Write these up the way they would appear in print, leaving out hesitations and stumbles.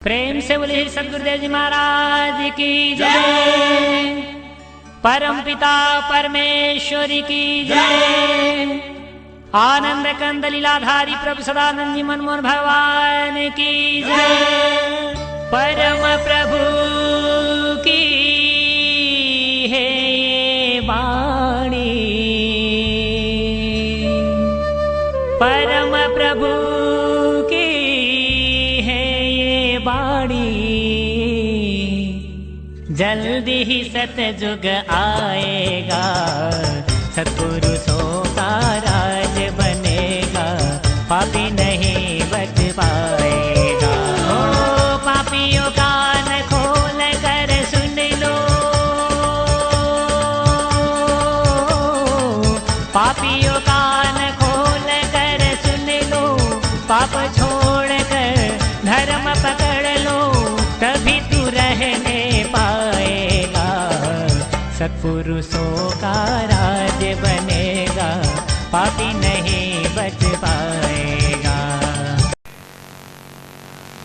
प्रेम से बोले सदगुरुदेव जी महाराज की जय। परम पिता परमेश्वरी की जय। आनंद कंद लीलाधारी प्रभु सदानंद जी मनमोहन भगवान की जय। परम प्रभु की है ये वाणी, परम प्रभु की है ये वाणी। जल्दी ही सतयुग आएगा, सत्पुरुषों का राज बनेगा, पापी नहीं बच पाएगा। ओ पापियों कान खोल कर सुन लो, पापियों कान खोल कर सुन लो, पाप छोड़ कर धर्म पकड़ लो, तभी तू रहने पाएगा, सत्पुरुषों का राज बनेगा, पापी नहीं बच पाएगा।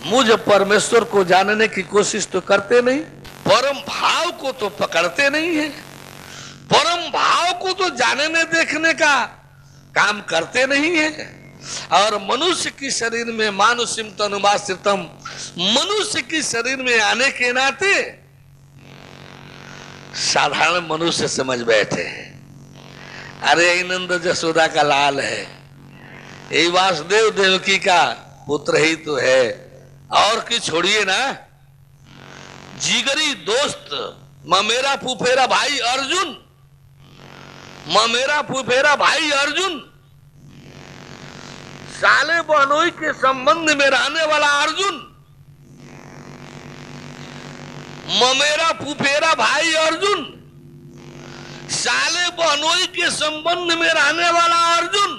मुझ परमेश्वर को जानने की कोशिश तो करते नहीं, परम भाव को तो पकड़ते नहीं है, परम भाव को तो जानने देखने का काम करते नहीं है। और मनुष्य की शरीर में मानुषिम तनुमाश्रितम, मनुष्य की शरीर में आने के नाते साधारण मनुष्य समझ बैठे हैं, अरे नंद जसोदा का लाल है, ये वासुदेव देवकी का पुत्र ही तो है, और की छोड़िए ना, जिगरी दोस्त मेरा फुफेरा भाई अर्जुन, मेरा फुफेरा भाई अर्जुन, साले बहनोई के संबंध में रहने वाला अर्जुन, मेरा फुफेरा भाई अर्जुन, साले बहनोई के संबंध में रहने वाला अर्जुन,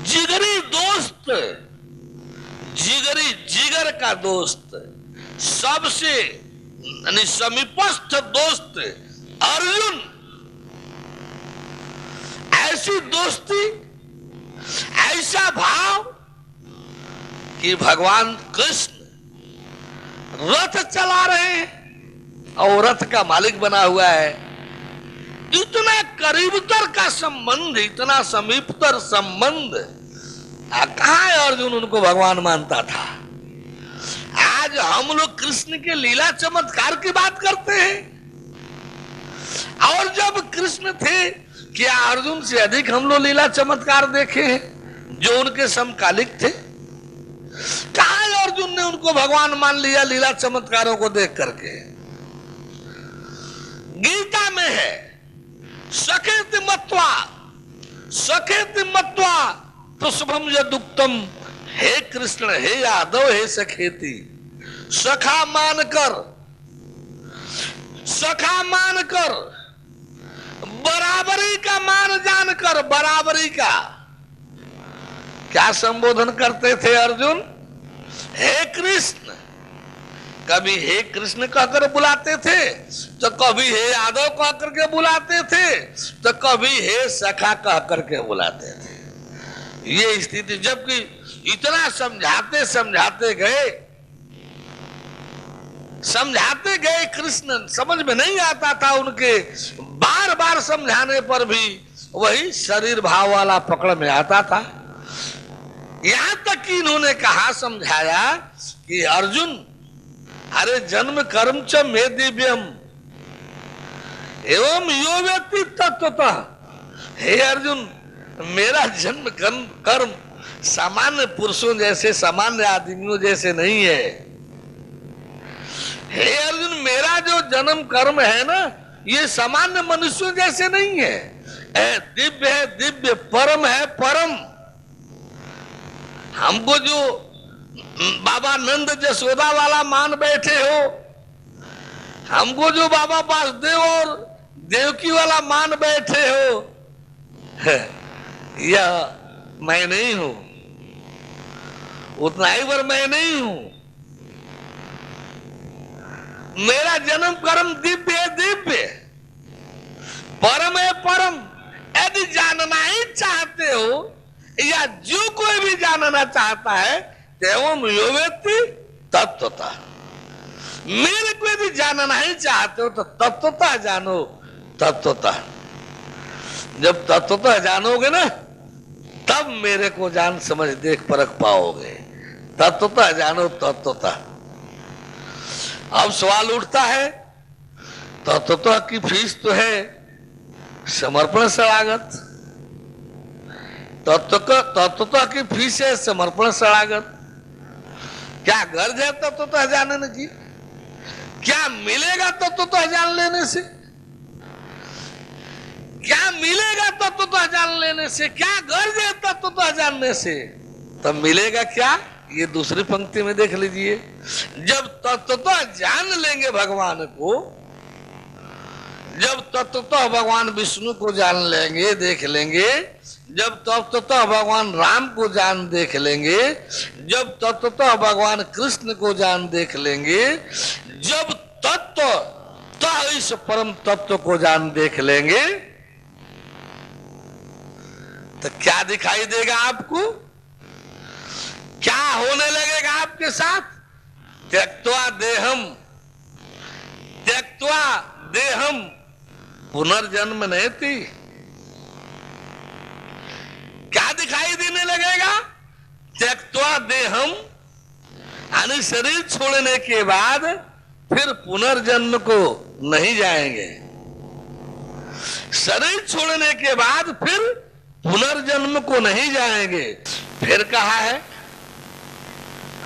जिगरी दोस्त, जिगरी जिगर का दोस्त, सबसे समीपस्थ दोस्त अर्जुन। ऐसी दोस्ती, ऐसा भाव कि भगवान कृष्ण रथ चला रहे हैं और रथ का मालिक बना हुआ है। इतना करीबतर का संबंध, इतना समीपतर संबंध, कहाँ है अर्जुन उनको भगवान मानता था। आज हम लोग कृष्ण के लीला चमत्कार की बात करते हैं, और जब कृष्ण थे क्या अर्जुन से अधिक हम लोग लीला चमत्कार देखे हैं जो उनके समकालिक थे। कहाँ अर्जुन ने उनको भगवान मान लिया लीला चमत्कारों को देख करके। गीता में है सखेति मत्वा, सखेति मत्वा तो शुभम यदुक्तम, हे कृष्ण हे यादव हे सखेति, सखा मानकर, सखा मानकर, बराबरी का मान जानकर, बराबरी का क्या संबोधन करते थे अर्जुन, हे कृष्ण। कभी हे कृष्ण कहकर बुलाते थे, तो कभी हे यादव कह करके बुलाते थे, तो कभी हे सखा कह करके बुलाते थे। ये स्थिति, जबकि इतना समझाते समझाते गए, समझाते गए, कृष्ण समझ में नहीं आता था उनके, बार बार समझाने पर भी वही शरीर भाव वाला पकड़ में आता था। यहां तक कि इन्होंने कहा, समझाया कि अर्जुन अरे जन्म कर्म च मे दिव्यम एवं यो व्यक्ति तत्वतः, हे अर्जुन मेरा जन्म कर्म सामान्य पुरुषों जैसे, सामान्य आदमियों जैसे नहीं है। हे अर्जुन मेरा जो जन्म कर्म है ना, ये सामान्य मनुष्यों जैसे नहीं है, दिव्य है, दिव्य परम है, परम। हमको जो बाबा नंद जसोदा वाला मान बैठे हो, हमको जो बाबा वासुदेव और देवकी वाला मान बैठे हो, यह मैं नहीं हूं, उतना ही पर मैं नहीं हूं। मेरा जन्म कर्म दिव्य है, दिव्य, परम है, परम। यदि जानना ही चाहते हो या जो कोई भी जानना चाहता है तेवम यो वेत्ति तत्वता। मेरे को यदि जानना ही चाहते हो तो तत्वता जानो, तत्वता। जब तत्वता जानोगे ना तब मेरे को जान समझ देख परख पाओगे। तत्वता जानो, तत्वता। अब सवाल उठता है, तत्वता की फीस तो है समर्पण शरणागत। तत्वता की फीस है समर्पण शरणागत। क्या गर्ज है तत्वता जानने की? क्या मिलेगा तत्वता जान लेने से? क्या मिलेगा तत्वता जान लेने से? क्या गर्ज है तत्वता जानने से? तब मिलेगा क्या? ये दूसरी पंक्ति में देख लीजिए। जब तत्वता जान लेंगे भगवान को, जब तत्वतः भगवान विष्णु को जान लेंगे, देख लेंगे, जब तत्वतः भगवान राम को जान देख लेंगे, जब तत्वतः भगवान कृष्ण को जान देख लेंगे, जब तत्वतः इस परम तत्व को जान देख लेंगे, तो क्या दिखाई देगा आपको? क्या होने लगेगा आपके साथ? त्यक्त्वा देहम पुनर्जन्म नेति। क्या दिखाई देने लगेगा? त्यक्त्वा देहम, यानी शरीर छोड़ने के बाद फिर पुनर्जन्म को नहीं जाएंगे। शरीर छोड़ने के बाद फिर पुनर्जन्म को नहीं जाएंगे। फिर कहा है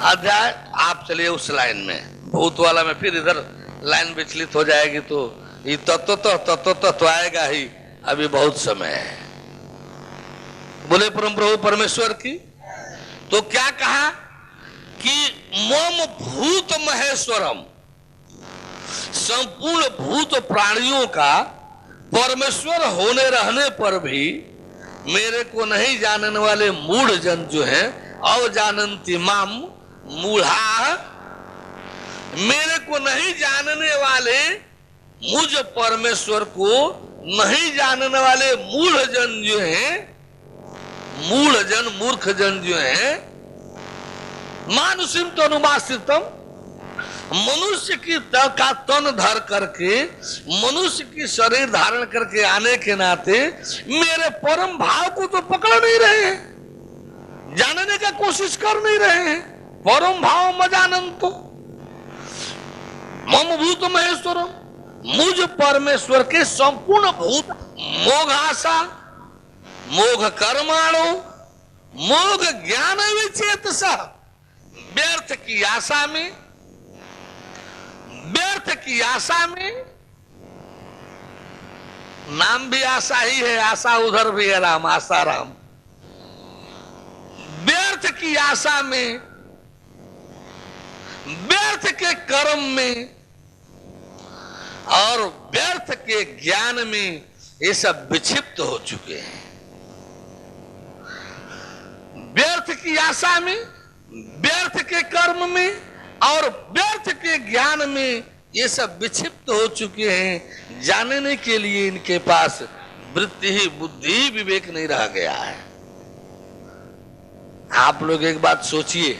अध्याय, आप चलिए उस लाइन में, भूत वाला में फिर इधर लाइन विचलित हो जाएगी तो ये तत्व तो आएगा ही, अभी बहुत समय है। बोले परम प्रभु परमेश्वर की। तो क्या कहा कि मम भूत महेश्वरम, संपूर्ण भूत प्राणियों का परमेश्वर होने रहने पर भी मेरे को नहीं जानने वाले मूढ़ जन जो हैं, अवजानन्ति माम मूढ़ा, मेरे को नहीं जानने वाले, मुझ परमेश्वर को नहीं जानने वाले मूढ़ जन जो हैं, मूढ़ जन, मूर्ख जन जो हैं, मानुषिम तो अनुमाश्रितम, मनुष्य की का तन धर करके, मनुष्य की शरीर धारण करके आने के नाते मेरे परम भाव को तो पकड़ नहीं रहे हैं, जानने का कोशिश कर नहीं रहे हैं। परम भाव मजानंतो मम भूत महेश्वरम, मुझ परमेश्वर के संपूर्ण भूत, मोघ आशा, मोघ कर्माणु, मोघ ज्ञान विचेत सह, व्यर्थ की आशा में, व्यर्थ की आशा में, नाम भी आशा ही है, आशा उधर भी है राम, आशा राम। व्यर्थ की आशा में, व्यर्थ के कर्म में और व्यर्थ के ज्ञान में ये सब विक्षिप्त हो चुके हैं। व्यर्थ की आशा में, व्यर्थ के कर्म में और व्यर्थ के ज्ञान में ये सब विक्षिप्त हो चुके हैं। जानने के लिए इनके पास वृत्ति ही, बुद्धि ही, विवेक नहीं रह गया है। आप लोग एक बात सोचिए,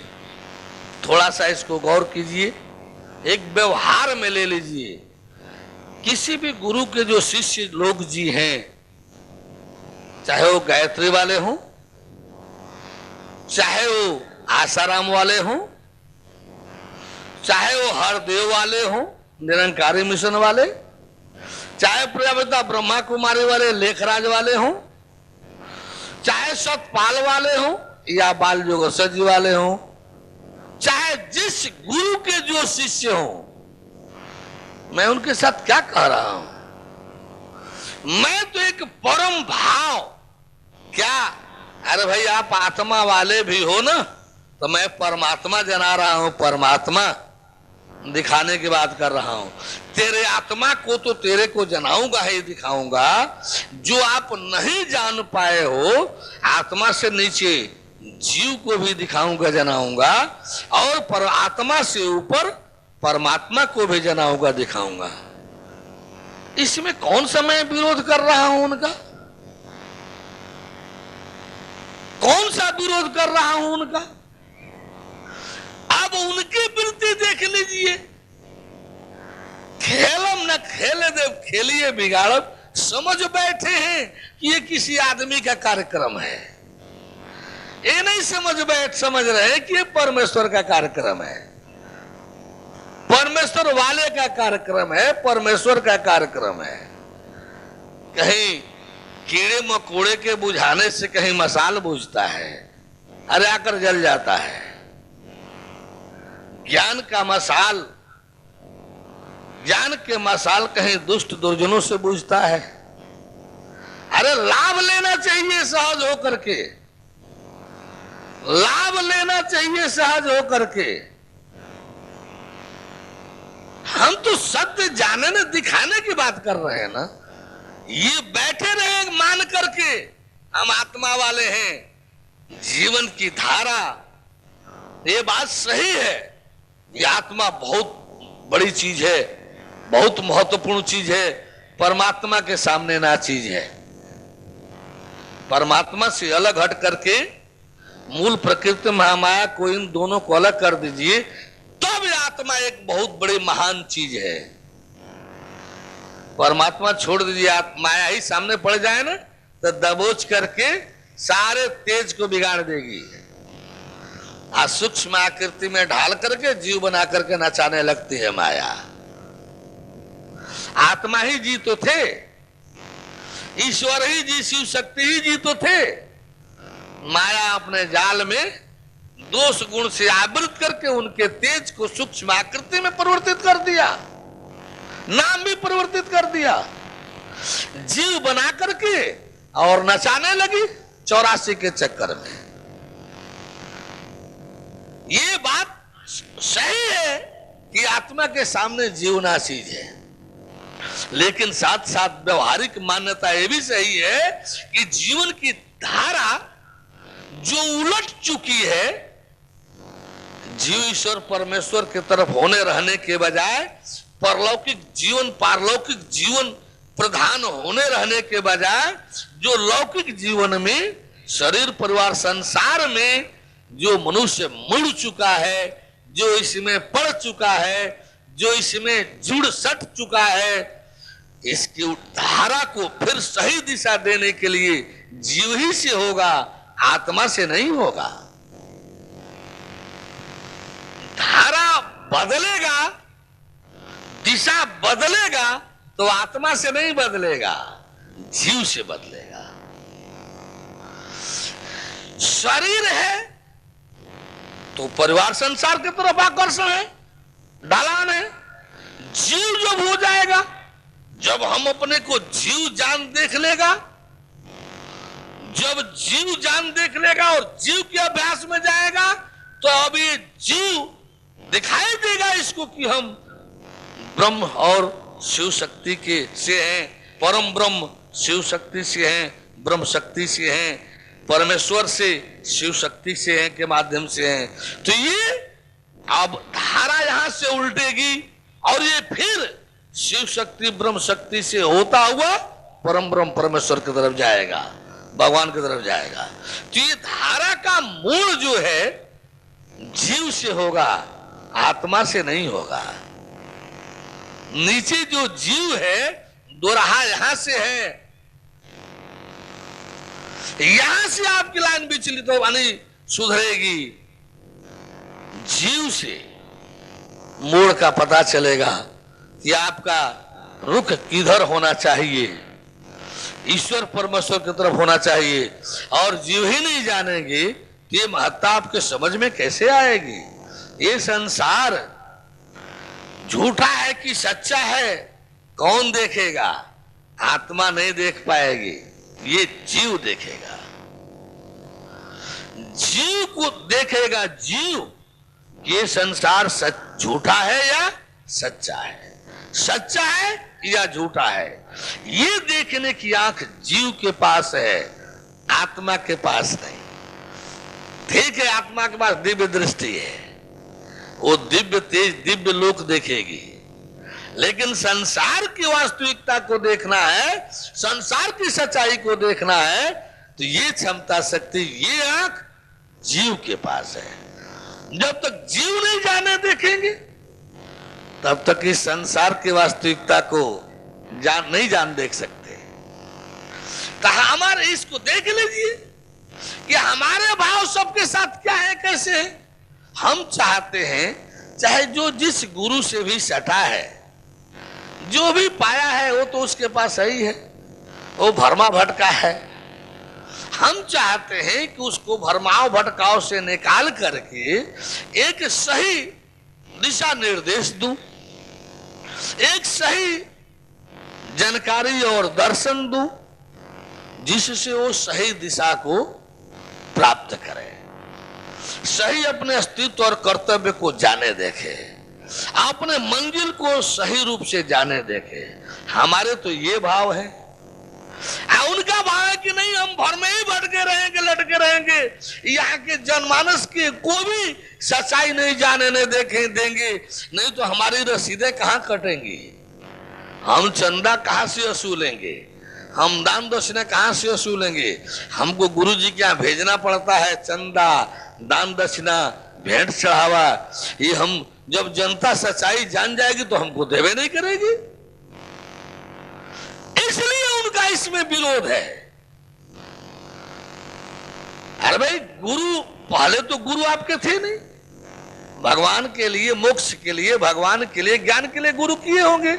थोड़ा सा इसको गौर कीजिए, एक व्यवहार में ले लीजिए। किसी भी गुरु के जो शिष्य लोग जी हैं, चाहे वो गायत्री वाले हों, चाहे वो आसाराम वाले हों, चाहे वो हरदेव वाले हों, निरंकारी मिशन वाले, चाहे प्रजापिता ब्रह्मा कुमारी वाले, लेखराज वाले हों, चाहे सतपाल वाले हों या बाल जोगेश्वर जी वाले हों, चाहे जिस गुरु के जो शिष्य हों, मैं उनके साथ क्या कह रहा हूं? मैं तो एक परम भाव, क्या अरे भाई आप आत्मा वाले भी हो ना, तो मैं परमात्मा जना रहा हूं, परमात्मा दिखाने की बात कर रहा हूं। तेरे आत्मा को तो तेरे को जनाऊंगा ही, दिखाऊंगा। जो आप नहीं जान पाए हो, आत्मा से नीचे जीव को भी दिखाऊंगा, जनाऊंगा, और पर आत्मा से ऊपर परमात्मा को भी जनाऊंगा, दिखाऊंगा। इसमें कौन सा मैं विरोध कर रहा हूं उनका? कौन सा विरोध कर रहा हूं उनका? दीजिए। खेलम न खेले देव खेलिए बिगाड़ब, समझ बैठे हैं कि ये किसी आदमी का कार्यक्रम है। ये नहीं समझ रहे हैं कि ये परमेश्वर का कार्यक्रम है, परमेश्वर वाले का कार्यक्रम है, परमेश्वर का कार्यक्रम है। कहीं कीड़े मकोड़े के बुझाने से कहीं मसाल बुझता है, अरे आकर जल जाता है। ज्ञान का मसाल, ज्ञान के मसाल कहीं दुष्ट दुर्जनों से बुझता है। अरे लाभ लेना चाहिए सहज होकर के, लाभ लेना चाहिए सहज होकर के। हम तो सत्य जानने दिखाने की बात कर रहे हैं ना। ये बैठे रहे मान करके हम आत्मा वाले हैं, जीवन की धारा, ये बात सही है। ये आत्मा बहुत बड़ी चीज है, बहुत महत्वपूर्ण चीज है, परमात्मा के सामने ना चीज है। परमात्मा से अलग हट करके मूल प्रकृति महामाया को, इन दोनों को अलग कर दीजिए, तब ये आत्मा एक बहुत बड़ी महान चीज है। परमात्मा छोड़ दीजिए, माया ही सामने पड़ जाए ना तो दबोच करके सारे तेज को बिगाड़ देगी। सूक्ष्म आकृति में ढाल करके जीव बना करके नचाने लगती है माया। आत्मा ही जी तो थे, ईश्वर ही जी, शिव शक्ति ही जी तो थे। माया अपने जाल में दोष गुण से आवृत करके उनके तेज को सूक्ष्म आकृति में परिवर्तित कर दिया, नाम भी परिवर्तित कर दिया, जीव बना करके और नचाने लगी 84 के चक्कर में। ये बात सही है कि आत्मा के सामने जीवना चीज है, लेकिन साथ साथ व्यवहारिक मान्यता यह भी सही है कि जीवन की धारा जो उलट चुकी है, जीव ईश्वर परमेश्वर की तरफ होने रहने के बजाय परलौकिक जीवन, पारलौकिक जीवन प्रधान होने रहने के बजाय जो लौकिक जीवन में, शरीर परिवार संसार में जो मनुष्य मुड़ चुका है, जो इसमें पड़ चुका है, जो इसमें जुड़ सट चुका है, इसकी धारा को फिर सही दिशा देने के लिए जीव ही से होगा, आत्मा से नहीं होगा। धारा बदलेगा, दिशा बदलेगा तो आत्मा से नहीं बदलेगा, जीव से बदलेगा। शरीर है तो परिवार संसार की तरफ आकर्षण है, ढलान है। जीव जब हो जाएगा, जब हम अपने को जीव जान देख लेगा, जब जीव जान देख लेगा और जीव के अभ्यास में जाएगा, तो अब ये जीव दिखाई देगा इसको कि हम ब्रह्म और शिव शक्ति के से हैं, परम ब्रह्म शिव शक्ति से हैं, ब्रह्म शक्ति से हैं, परमेश्वर से शिव शक्ति से हैं, के माध्यम से हैं। तो ये अब धारा यहां से उल्टेगी और ये फिर शिव शक्ति ब्रह्म शक्ति से होता हुआ परम ब्रह्म परमेश्वर की तरफ जाएगा, भगवान की तरफ जाएगा। तो ये धारा का मूल जो है जीव से होगा, आत्मा से नहीं होगा। नीचे जो जीव है, दोराहा यहां से है, यहां से आपकी लाइन विचलित हो यानी सुधरेगी। जीव से मोड़ का पता चलेगा कि आपका रुख किधर होना चाहिए, ईश्वर परमेश्वर की तरफ होना चाहिए। और जीव ही नहीं जानेंगे कि ये महत्ता आपके समझ में कैसे आएगी। ये संसार झूठा है कि सच्चा है कौन देखेगा? आत्मा नहीं देख पाएगी, ये जीव देखेगा। जीव को देखेगा जीव, ये संसार सच झूठा है या सच्चा है, सच्चा है या झूठा है। ये देखने की आंख जीव के पास है, आत्मा के पास नहीं। ठीक है, आत्मा के पास दिव्य दृष्टि है, वो दिव्य तेज दिव्य लोक देखेगी, लेकिन संसार की वास्तविकता को देखना है, संसार की सच्चाई को देखना है, तो ये क्षमता शक्ति, ये आंख जीव के पास है। जब तक जीव नहीं जाने देखेंगे, तब तक इस संसार की वास्तविकता को नहीं जान देख सकते। कहा हमारे इसको देख लीजिए कि हमारे भाव सबके साथ क्या है, कैसे है। हम चाहते हैं चाहे जो जिस गुरु से भी सटा है, जो भी पाया है वो तो उसके पास सही है, वो भरमा भटका है। हम चाहते हैं कि उसको भरमाओ भटकाओ से निकाल करके एक सही दिशा निर्देश दूं, एक सही जानकारी और दर्शन दूं, जिससे वो सही दिशा को प्राप्त करे, सही अपने अस्तित्व और कर्तव्य को जाने देखे, अपने मंजिल को सही रूप से जाने देखे। हमारे तो ये भाव है। उनका भाव है कि नहीं, हम भर में ही भटके रहेंगे, लटके रहेंगे, यहाँ के जनमानस के कोई भी सच्चाई नहीं जाने नहीं देंगे, नहीं तो हमारी रसीदें कहाँ कटेंगी, हम चंदा कहाँ से वसूलेंगे, हम दान दक्षिणा कहाँ से वसूलेंगे। हमको गुरु जी के यहाँ भेजना पड़ता है चंदा, दान दक्षिणा, भेंट चढ़ावा। ये हम जब जनता सच्चाई जान जाएगी तो हमको देवे नहीं करेगी, इसलिए उनका इसमें विरोध है। अरे भाई, गुरु पहले तो गुरु आपके थे नहीं, भगवान के लिए, मोक्ष के लिए, भगवान के लिए, ज्ञान के लिए गुरु किए होंगे।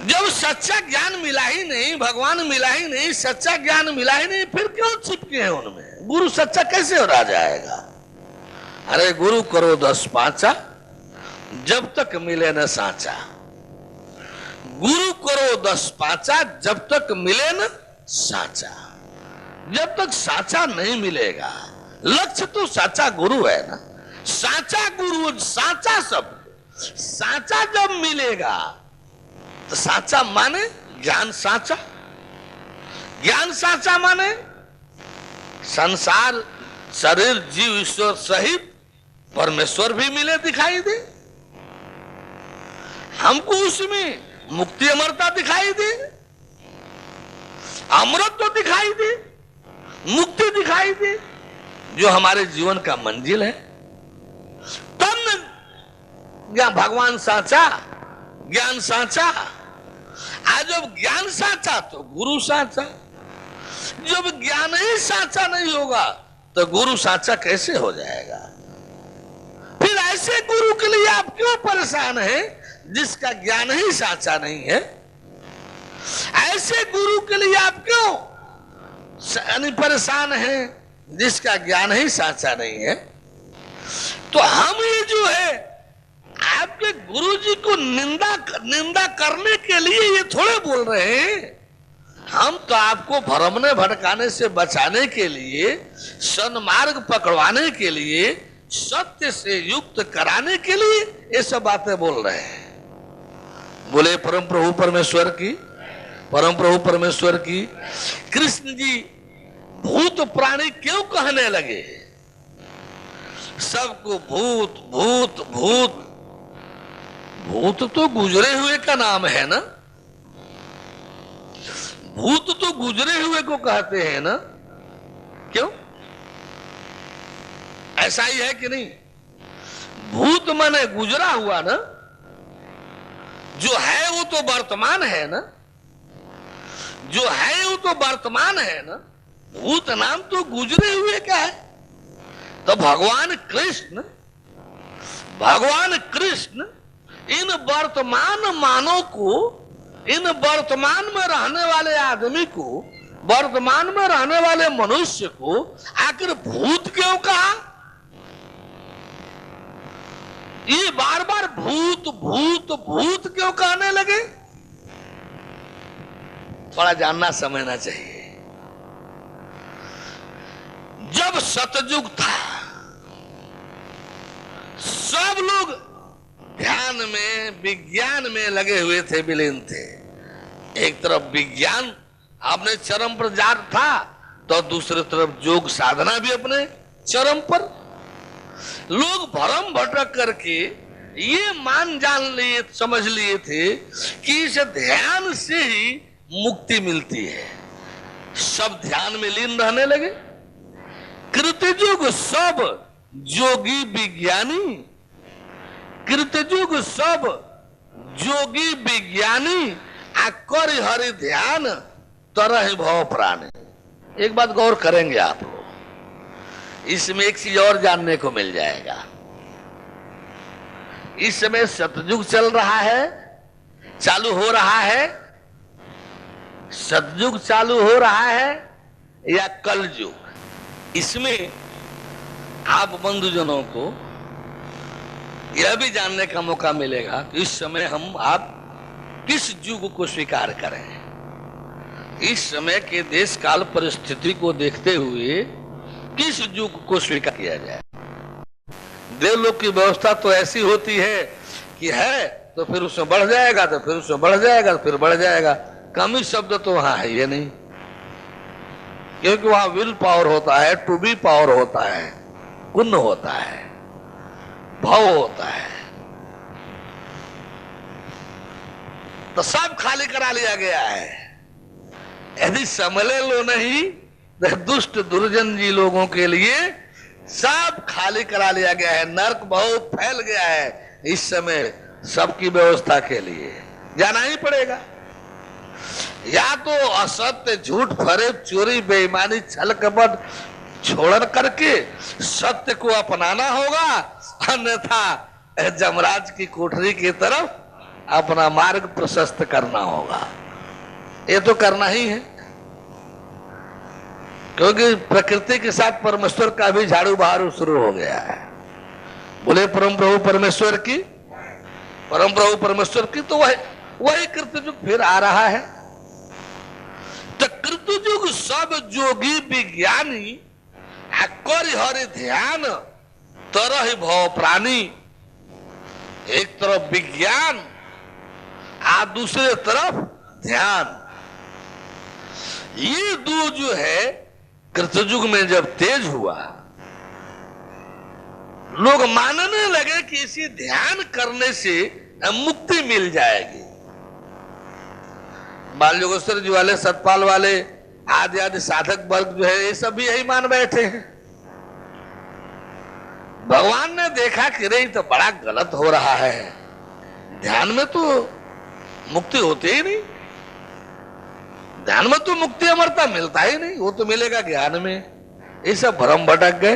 जब सच्चा ज्ञान मिला ही नहीं, भगवान मिला ही नहीं, सच्चा ज्ञान मिला ही नहीं, फिर क्यों चिपके हैं उनमें? गुरु सच्चा कैसे हो रहा जाएगा? अरे गुरु करो 10 पांचा, जब तक मिले न साचा। गुरु करो 10 पांचा, जब तक मिले न साचा। जब तक साचा नहीं मिलेगा, लक्ष्य तो साचा गुरु है ना, साचा गुरु, साचा शब्द, साचा जब मिलेगा तो साचा माने ज्ञान साचा, ज्ञान साचा माने संसार, शरीर, जीव, ईश्वर सहित परमेश्वर भी मिले, दिखाई दे हमको, उसमें मुक्ति अमरता दिखाई दे, अमृत तो दिखाई दे, मुक्ति दिखाई दे, जो हमारे जीवन का मंजिल है। तब ज्ञान, भगवान साचा, ज्ञान साचा। आज जब ज्ञान साचा तो गुरु साचा। जब ज्ञान ही साचा नहीं होगा तो गुरु साचा कैसे हो जाएगा? फिर ऐसे गुरु के लिए आप क्यों परेशान हैं जिसका ज्ञान ही साचा नहीं है? ऐसे गुरु के लिए आप क्यों परेशान हैं जिसका ज्ञान ही साचा नहीं है? तो हम ही जो है आपके गुरु जी को निंदा करने के लिए ये थोड़े बोल रहे हैं। हम तो आपको भरमने भटकाने से बचाने के लिए, सन्मार्ग पकड़वाने के लिए, सत्य से युक्त कराने के लिए ये सब बातें बोल रहे हैं। बोले परम प्रभु परमेश्वर की, परम प्रभु परमेश्वर की। कृष्ण जी भूत प्राणी क्यों कहने लगे? सबको भूत भूत भूत। भूत तो गुजरे हुए का नाम है ना, भूत तो गुजरे हुए को कहते हैं ना, क्यों? ऐसा ही है कि नहीं? भूत माने गुजरा हुआ ना, जो है वो तो वर्तमान है ना, जो है वो तो वर्तमान है ना, भूत नाम तो गुजरे हुए का है। तो भगवान कृष्ण इन वर्तमान मानव को, इन वर्तमान में रहने वाले आदमी को, वर्तमान में रहने वाले मनुष्य को आखिर भूत क्यों कहा? ये बार बार भूत भूत भूत क्यों कहने लगे? थोड़ा जानना समझना चाहिए। जब सतयुग था, सब लोग ध्यान में, विज्ञान में लगे हुए थे, विलीन थे। एक तरफ विज्ञान अपने चरम पर जा था, तो दूसरी तरफ योग साधना भी अपने चरम पर। लोग भरम भटक करके ये जान लिए, समझ लिए थे कि इस ध्यान से ही मुक्ति मिलती है। सब ध्यान में लीन रहने लगे। कृतयुग सब जोगी विज्ञानी कृतयुग सब जोगी विज्ञानी कर हरि ध्यान तरह भव प्राणी। एक बात गौर करेंगे आप लोग, इसमें एक चीज और जानने को मिल जाएगा। इस समय सतयुग चल रहा है, चालू हो रहा है, सतयुग चालू हो रहा है या कलयुग। इसमें आप बंधुजनों को यह भी जानने का मौका मिलेगा कि इस समय हम आप किस युग को स्वीकार करें। इस समय के देश काल परिस्थिति को देखते हुए किस युग को स्वीकार किया जाए। देवलोक की व्यवस्था तो ऐसी होती है कि है तो फिर उसमें बढ़ जाएगा, तो फिर उसमें बढ़ जाएगा, तो फिर बढ़ जाएगा। कमी शब्द तो वहां है ये नहीं, क्योंकि वहां विल पावर होता है, टू बी पावर होता है, पुण्य होता है, भाव होता है। तो सब खाली करा लिया गया है। यदि समले लो नहीं तो दुष्ट दुर्जन जी लोगों के लिए सब खाली करा लिया गया है। नर्क बहुत फैल गया है इस समय, सबकी व्यवस्था के लिए जाना ही पड़ेगा। या तो असत्य, झूठ, फरेब, चोरी, बेईमानी, छल कपट छोड़ करके सत्य को अपनाना होगा, अन्यथा जमराज की कोठरी की तरफ अपना मार्ग प्रशस्त करना होगा। ये तो करना ही है, क्योंकि प्रकृति के साथ परमेश्वर का भी झाड़ू बहारू शुरू हो गया है। बोले परम प्रभु परमेश्वर की, परम प्रभु परमेश्वर की। तो वही कृतयुग फिर आ रहा है। तो कृतयुग सब जोगी विज्ञानी कर हरि ध्यान तरह भव प्राणी। एक तरफ विज्ञान आ दूसरे तरफ ध्यान, ये दो जो है कृतयुग में जब तेज हुआ, लोग मानने लगे कि इसी ध्यान करने से मुक्ति मिल जाएगी। बाल योगेश्वर जी वाले, सतपाल वाले, आदि आदि साधक वर्ग जो है ये सब भी यही मान बैठे हैं। भगवान ने देखा कि रे तो बड़ा गलत हो रहा है, ध्यान में तो मुक्ति होती ही नहीं, ध्यान में तो मुक्ति अमरता मिलता ही नहीं, वो तो मिलेगा ज्ञान में। ये सब भ्रम भटक गए,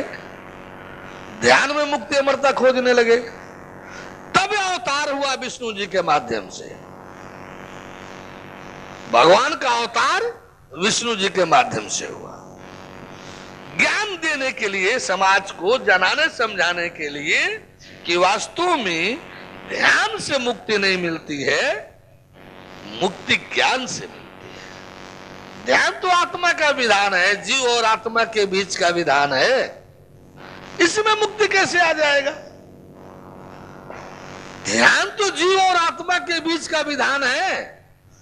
ध्यान में मुक्ति अमरता खोजने लगे। तब अवतार हुआ विष्णु जी के माध्यम से। भगवान का अवतार विष्णु जी के माध्यम से हुआ, ज्ञान देने के लिए, समाज को जनाने समझाने के लिए कि वास्तव में ध्यान से मुक्ति नहीं मिलती है, मुक्ति ज्ञान से मिलती है। ध्यान तो आत्मा का विधान है, जीव और आत्मा के बीच का विधान है, इसमें मुक्ति कैसे आ जाएगा? ध्यान तो जीव और आत्मा के बीच का विधान है,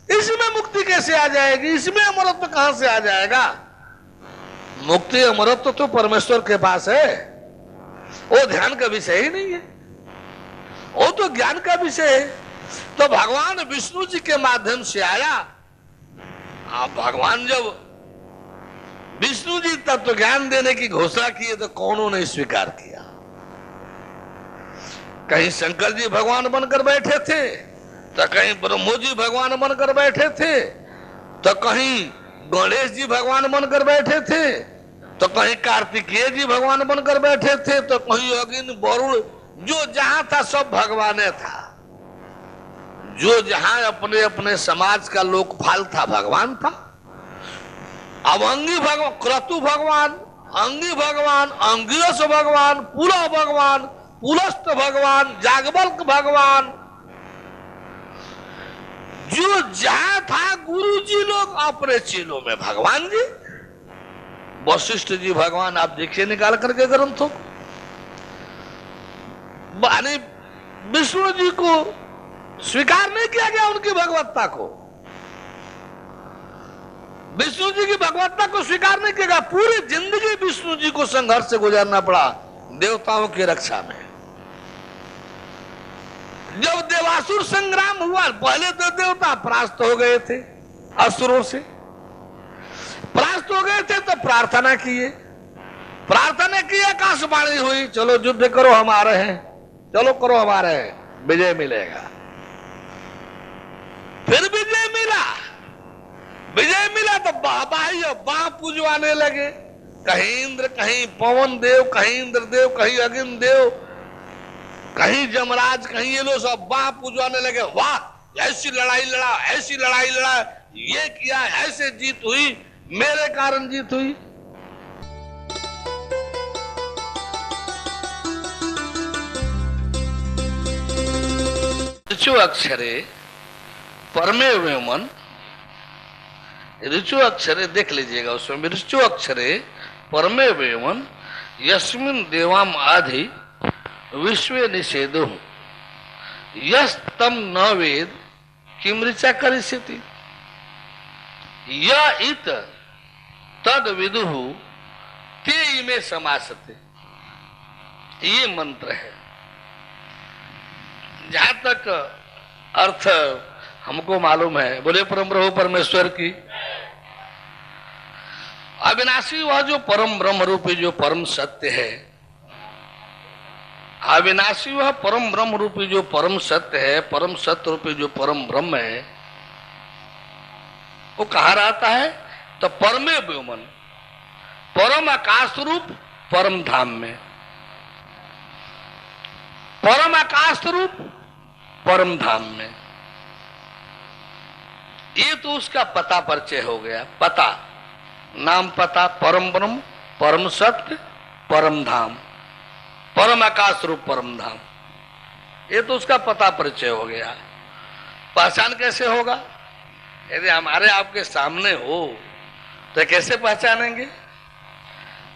इसमें मुक्ति कैसे आ जाएगी? इसमें अमरत्व कहां से आ जाएगा? मुक्ति अमरत्व तो परमेश्वर के पास है, वो ध्यान का विषय ही नहीं है, वो तो ज्ञान का विषय है। तो भगवान विष्णु जी के माध्यम से आया। आप भगवान जब विष्णु जी तत्व ज्ञान देने की घोषणा की तो कौनों ने स्वीकार किया? कहीं शंकर जी भगवान बनकर बैठे थे, तो कहीं ब्रह्मो जी भगवान बनकर बैठे थे, तो कहीं गणेश जी भगवान बनकर बैठे थे, तो कहीं कार्तिकेय जी भगवान बनकर बैठे थे, तो कहीं अग्नि वरुण, जो जहां था सब भगवाने था। जो जहां अपने अपने समाज का लोकपाल था भगवान था। अब अंगी भगवान, क्रतु भगवान, अंगी भगवान, अंगिरस भगवान, पुलह भगवान, पुलस्त भगवान, जागबल्क भगवान, जो जहां था गुरु जी लोग अपने चेलों में भगवान जी। वशिष्ठ जी भगवान, आप देखिए निकाल करके ग्रंथों को। विष्णु जी को स्वीकार नहीं किया गया, उनकी भगवत्ता को, विष्णु जी की भगवत्ता को स्वीकार नहीं किया गया। पूरी जिंदगी विष्णु जी को संघर्ष से गुजारना पड़ा देवताओं की रक्षा में। जब देवासुर संग्राम हुआ, पहले तो देवता परास्त हो गए थे, असुरों से परास्त हो गए थे, तो प्रार्थना किए, प्रार्थना की, आकाशवाणी हुई, चलो युद्ध करो हम आ रहे हैं, चलो करो हम आ रहे हैं। विजय मिलेगा। फिर विजय मिला, विजय मिला तो बाबाई बाह पूजवाने लगे, कहीं इंद्र, कहीं पवन देव, कहीं इंद्र देव, कहीं अग्नि देव, कहीं जमराज, कहीं ये लोग सब बाह पूजवाने लगे। वाह, ऐसी लड़ाई लड़ा, ऐसी लड़ाई लड़ा, ये किया, ऐसे जीत हुई, मेरे कारण जीत हुई। ऋचु अक्षरे परमे व्योमन, ऋचु अक्षरे देख लीजिएगा, उसमें ऋचु अक्षरे परमे व्योमन यस्मिन देवाम आधि विश्व निषेधो यस तम न वेद किम ऋचा करिष्यति य इत तद विदुहु ते इमे समासते। ये मंत्र है। जहां तक अर्थ हमको मालूम है, बोले परम प्रभु परमेश्वर की। अविनाशी वह जो परम ब्रह्म रूपी जो परम सत्य है, अविनाशी वह परम ब्रह्म रूपी जो परम सत्य है, परम सत्य रूपी जो परम ब्रह्म है, वो कहाँ रहता है? तो परमे व्योमन, परम आकाश रूप परम धाम में, परम आकाश रूप परम धाम में। ये तो उसका पता परिचय हो गया। पता, नाम पता, परम ब्रह्म, परम सत्य, परम धाम, परम आकाश रूप परम धाम, ये तो उसका पता परिचय हो गया। पहचान कैसे होगा? यदि हमारे आपके सामने हो तो कैसे पहचानेंगे?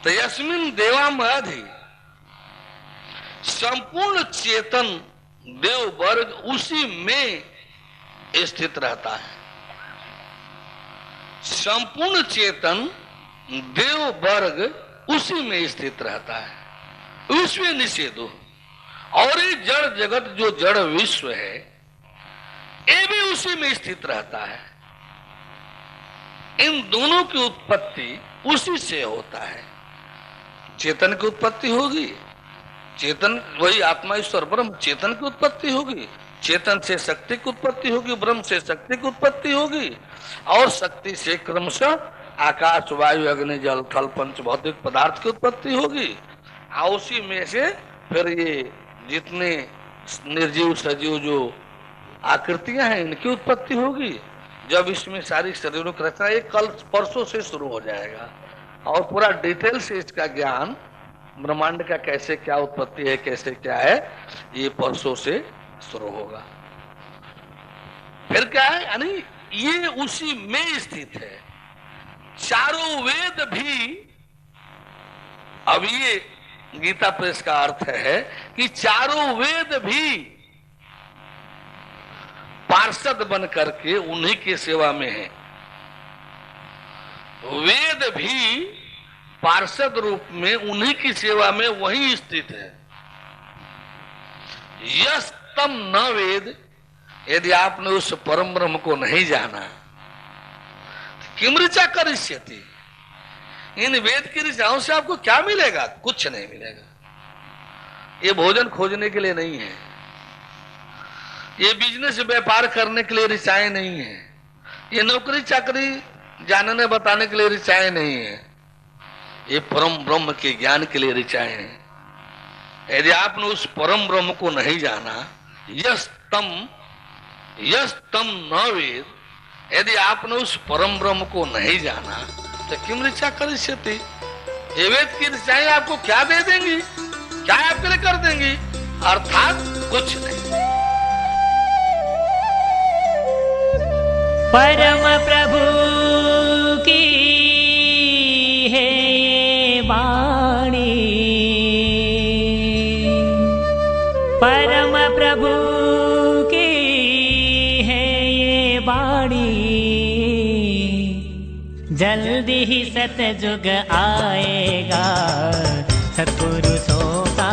तो यस्मिन देवाम आधि, संपूर्ण चेतन देव वर्ग उसी में स्थित रहता है। संपूर्ण चेतन देव वर्ग उसी में स्थित रहता है। विश्व निषेधो, और ये जड़ जगत जो जड़ विश्व है, ये भी उसी में स्थित रहता है। इन दोनों की उत्पत्ति उसी से होता है। चेतन की उत्पत्ति होगी, चेतन वही आत्मा ईश्वर ब्रह्म, चेतन की उत्पत्ति होगी, चेतन से शक्ति की उत्पत्ति होगी, ब्रह्म से शक्ति की उत्पत्ति होगी, और शक्ति से क्रमशः आकाश वायु अग्नि जल थल पंच भौतिक पदार्थ की उत्पत्ति होगी। और उसी में से फिर ये जितने निर्जीव सजीव जो आकृतियां हैं, इनकी उत्पत्ति होगी। जब इसमें सारी शरीरों की रचना, ये कल परसों से शुरू हो जाएगा, और पूरा डिटेल से इसका ज्ञान ब्रह्मांड का कैसे क्या उत्पत्ति है, कैसे क्या है, ये परसों से शुरू होगा। फिर क्या है, यानी ये उसी में स्थित है। चारों वेद भी, अब ये गीता प्रेस का अर्थ है कि चारों वेद भी पार्षद बन करके उन्हीं की सेवा में है। वेद भी पार्षद रूप में उन्हीं की सेवा में वही स्थित है। यस तम न वेद, यदि आपने उस परम ब्रह्म को नहीं जाना, किम ऋचा करिष्यति, इन वेद की ऋचाओं से आपको क्या मिलेगा? कुछ नहीं मिलेगा। ये भोजन खोजने के लिए नहीं है, ये बिजनेस व्यापार करने के लिए ऋचाएं नहीं है, ये नौकरी चाकरी जानने बताने के लिए ऋचाएं नहीं है, ये परम ब्रह्म के ज्ञान के लिए ऋचाएं हैं। यदि आपने उस परम ब्रह्म को नहीं जाना, यस तम न वेद, यदि आपने उस परम ब्रह्म को नहीं जाना तो किम ऋचा करिष्यति, ये वेद की ऋचाएं आपको क्या दे देंगी, क्या आपके लिए कर देंगी? अर्थात कुछ नहीं। परम प्रभु की है ये वाणी, परम प्रभु की है ये वाणी, जल्दी ही सतयुग आएगा, सत्पुरुषों का